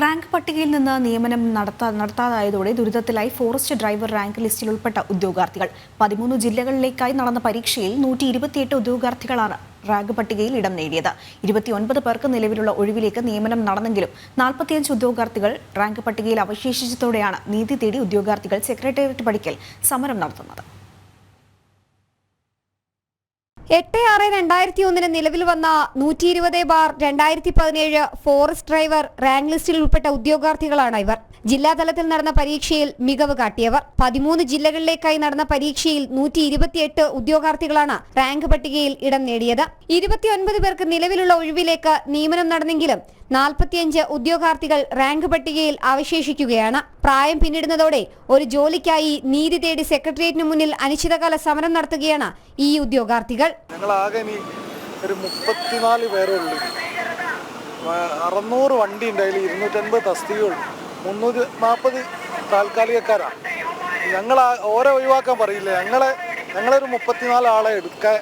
Rank പട്ടികയിൽ നിന്ന് നിയമനം നടത്താതായതോടെ ദുരിതത്തിലായി ഫോറസ്റ്റ് ഡ്രൈവർ റാങ്ക് ലിസ്റ്റിൽ ഉൾപ്പെട്ട ഉദ്യോഗാർത്ഥികൾ 13 ജില്ലകളിലേക്കായി നടന്ന പരീക്ഷയിൽ 128 ഉദ്യോഗാർത്ഥികളാണ് റാങ്ക് പട്ടികയിൽ ഇടം നേടിയത്. 29 പേർക്ക് നിലവിലുള്ള ഒഴിവിലേക്ക് നിയമനം നടന്നെങ്കിലും 45 ഉദ്യോഗാർത്ഥികൾ റാങ്ക് പട്ടികയിൽ അവശേഷിച്ചതോടെയാണ് നീതി തേടി ഉദ്യോഗാർത്ഥികൾ സെക്രട്ടേറിയറ്റ് പടിക്കൽ സമരം നടത്തുന്നത്. 8/6/2001 നിലവിൽ വന്ന 120/2017 ഫോറസ്റ്റ് ഡ്രൈവർ റാങ്ക് ലിസ്റ്റിൽ ഉൾപ്പെട്ട ഉദ്യോഗാർത്ഥികളാണ് ഇവർ. ജില്ലാതലത്തിൽ നടന്ന പരീക്ഷയിൽ മികവ് കാട്ടിയവർ. 13 ജില്ലകളിലേക്കായി നടന്ന പരീക്ഷയിൽ 128 ഉദ്യോഗാർത്ഥികളാണ് റാങ്ക് പട്ടികയിൽ ഇടം നേടിയത്. 29 പേർക്ക് നിലവിലുള്ള ഒഴിവിലേക്ക് നിയമനം നടന്നെങ്കിലും 45 ഉദ്യോഗാർത്ഥികൾ റാങ്ക് പട്ടികയിൽ അവശേഷിക്കുകയാണ്. പ്രായം പിന്നിടുന്നതോടെ ഒരു ജോലിക്കായി നീതി തേടി സെക്രട്ടേറിയറ്റിന് മുന്നിൽ അനിശ്ചിതകാല സമരം നടത്തുകയാണ് ഈ ഉദ്യോഗാർത്ഥികൾ. ഞങ്ങളാകെ ഒരു 34 പേരേ ഉള്ളൂ. 600 വണ്ടി ഉണ്ടായാലും 250 തസ്തികയുള്ളൂ. 340 താൽക്കാലികക്കാരാണ്. ഞങ്ങൾ ഓരോ ഒഴിവാക്കാൻ പറയില്ല. ഞങ്ങളൊരു 34 ആളെ എടുക്കാൻ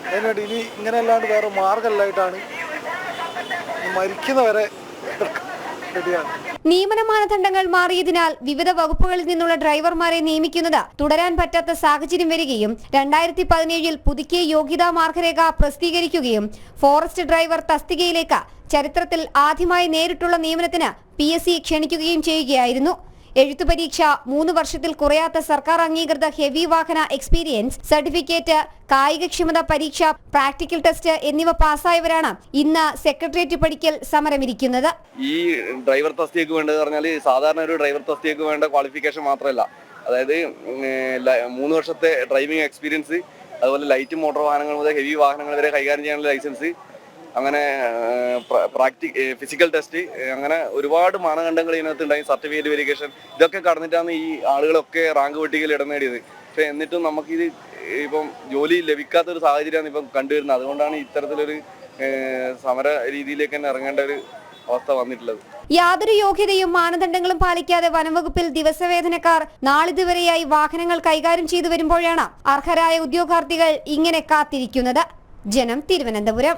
അതിനുവേണ്ടി ഇനി ഇങ്ങനെ അല്ലാണ്ട് വേറെ മാർഗമല്ലായിട്ടാണ് മരിക്കുന്നവരെ റെഡിയാണ്. നിയമന മാനദണ്ഡങ്ങൾ മാറിയതിനാൽ വിവിധ വകുപ്പുകളിൽ നിന്നുള്ള ഡ്രൈവർമാരെ നിയമിക്കുന്നത് തുടരാൻ പറ്റാത്ത സാഹചര്യം വരികയും 2017 പുതുക്കിയ യോഗ്യതാ മാർഗരേഖ പ്രസിദ്ധീകരിക്കുകയും ഫോറസ്റ്റ് ഡ്രൈവർ തസ്തികയിലേക്ക് ചരിത്രത്തിൽ ആദ്യമായി നേരിട്ടുള്ള നിയമനത്തിന് PSC ക്ഷണിക്കുകയും ചെയ്യുകയായിരുന്നു. എഴുത്തു പരീക്ഷ, 3 വർഷത്തിൽ കുറയാത്ത സർക്കാർ അംഗീകൃത ഹെവി വാഹന എക്സ്പീരിയൻസ് സർട്ടിഫിക്കറ്റ്, കായികക്ഷമത പരീക്ഷ, പ്രാക്ടിക്കൽ ടെസ്റ്റ് എന്നിവ പാസ്സായവരാണ് ഇന്ന് സെക്രട്ടേറിയറ്റ് പടിക്കൽ സമരമിരിക്കുന്നത്. ഈ ഡ്രൈവർ തസ്തികയ്ക്ക് വേണ്ടത് പറഞ്ഞാൽ സാധാരണ ഒരു ഡ്രൈവർ തസ്തികയ്ക്ക് വേണ്ട ക്വാളിഫിക്കേഷൻ മാത്രമല്ല, അതായത് 3 വർഷത്തെ ഡ്രൈവിംഗ് എക്സ്പീരിയൻസ്, അതുപോലെ ലൈറ്റ് മോട്ടോർ വാഹനങ്ങൾ മുതൽ ഹെവി വാഹനങ്ങൾ വരെ കൈകാര്യം ചെയ്യാനുള്ള ലൈസൻസ്, അങ്ങനെ ഫിസിക്കൽ ടെസ്റ്റ്, അങ്ങനെ ഒരുപാട് മാനദണ്ഡങ്ങൾ ഇതിനകത്ത് ഉണ്ടായി. സർട്ടിഫിക്കറ്റ് വെരിഫിക്കേഷൻ ഇതൊക്കെ കടന്നിട്ടാണ് ഈ ആളുകളൊക്കെ റാങ്ക് പട്ടികയിൽ ഇടം നേടിയത്. പക്ഷെ എന്നിട്ടും നമുക്കിത് ഇപ്പം ജോലി ലഭിക്കാത്തൊരു സാഹചര്യമാണ് ഇപ്പം കണ്ടുവരുന്നത്. അതുകൊണ്ടാണ് ഇത്തരത്തിലൊരു സമര രീതിയിലേക്ക് തന്നെ ഇറങ്ങേണ്ട ഒരു അവസ്ഥ വന്നിട്ടുള്ളത്. യാതൊരു യോഗ്യതയും മാനദണ്ഡങ്ങളും പാലിക്കാതെ വനംവകുപ്പിൽ ദിവസവേതനക്കാർ നാളിതുവരെയായി വാഹനങ്ങൾ കൈകാര്യം ചെയ്തു വരുമ്പോഴാണ് അർഹരായ ഉദ്യോഗാർത്ഥികൾ ഇങ്ങനെ കാത്തിരിക്കുന്നത്. ജനം, തിരുവനന്തപുരം.